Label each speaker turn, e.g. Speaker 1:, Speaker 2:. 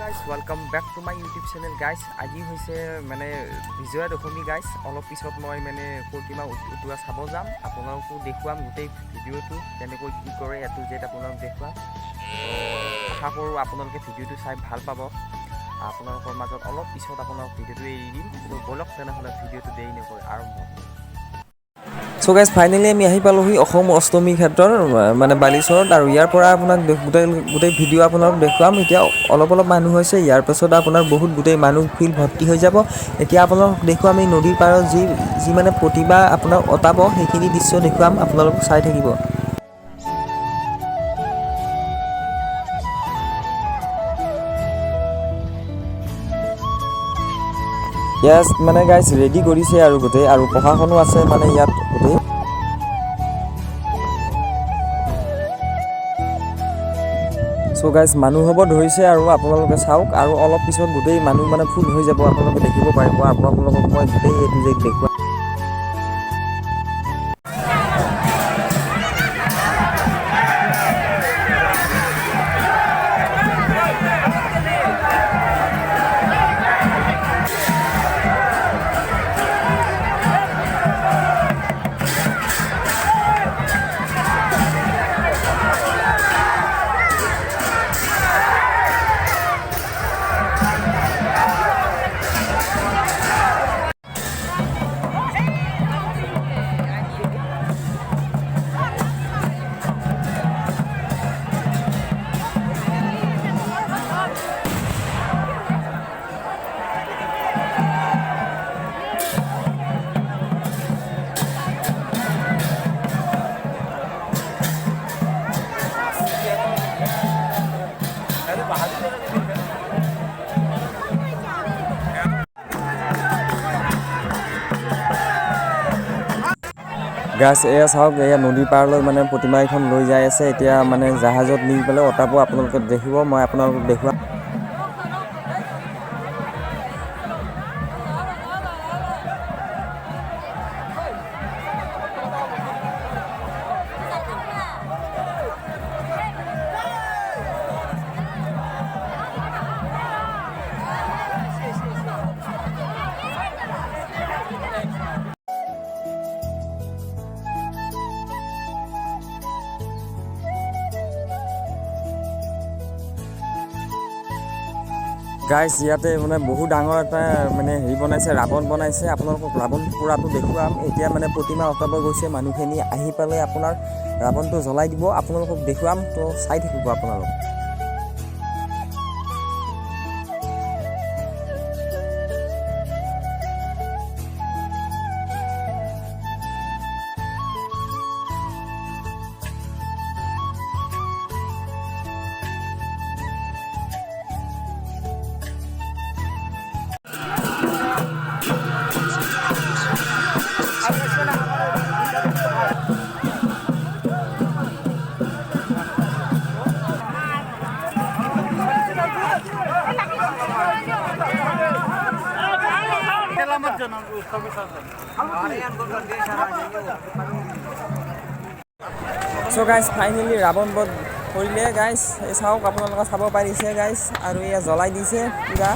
Speaker 1: Guys welcome back to my YouTube channel guys. আজি হৈছে মানে বিজয়া দশমী গাইজ। অলপ পিছত মই মানে প্ৰতিমা উটোৱা চাব যাম, আপোনালোকো দেখুৱাম গোটেই ভিডিঅ'টো কেনেকৈ কি কৰে এটো জেড আপোনালোক দেখুৱাম। আশা কৰোঁ আপোনালোকে ভিডিঅ'টো চাই ভাল পাব। আপোনালোকৰ মাজত অলপ পিছত আপোনালোক ভিডিঅ'টো এৰি দিম, তো বলক তেনেহ'লে ভিডিঅ'টো দেৰি নকৰি আৰম্ভ।
Speaker 2: চ' গাইজ ফাইনেলি আমি আহি পালোহি অসম অষ্টমী ক্ষেত্ৰৰ মানে বালিচৰত, আৰু ইয়াৰ পৰা আপোনাক গোটেই ভিডিঅ' আপোনালোক দেখুৱাম। এতিয়া অলপ মানুহ হৈছে, ইয়াৰ পাছত আপোনাৰ বহুত গোটেই মানুহ ফিল ভৰ্তি হৈ যাব। এতিয়া আপোনালোক দেখুৱাম এই নদীৰ পাৰত যি মানে প্ৰতিভা আপোনাক অতাব, সেইখিনি দৃশ্য দেখুৱাম, আপোনালোক চাই থাকিব। ইয়াত মানে গাইজ ৰেডি কৰিছে আৰু গোটেই, আৰু প্ৰশাসনো আছে মানে ইয়াত গোটেই। চ' গাইজ মানুহ হ'ব ধৰিছে আৰু আপোনালোকে চাওক, আৰু অলপ পিছত গোটেই মানুহ মানে ফুল হৈ যাব, আপোনালোকে দেখিব পাৰিব। আপোনালোকক মই গোটেই এইটো যে দেখুৱাম। গাছ এয়া চাওক, এয়া নদীৰ পাৰলৈ মানে প্ৰতিমা এখন লৈ যাই আছে। এতিয়া মানে জাহাজত নি পেলাই অতাব, আপোনালোকে দেখিব, মই আপোনালোকক দেখুৱাম। গাইজ ইয়াতে মানে বহুত ডাঙৰ এটা মানে হেৰি বনাইছে, ৰাৱণ বনাইছে। আপোনালোকক ৰাৱণ পোৰাটো দেখুৱাম। এতিয়া মানে প্ৰতিমা অতাব গৈছে, মানুহখিনি আহি পেলাই আপোনাৰ ৰাৱণটো জ্বলাই দিব, আপোনালোকক দেখুৱাম। তো চাই থাকিব আপোনালোক। চ' গাইজ ফাইনেলি ৰাৱণ বধ কৰিলে গাইজ। এই চাওক, আপোনালোকে চাব পাৰিছে গাইজ, আৰু এয়া জ্বলাই দিছে পুৰা।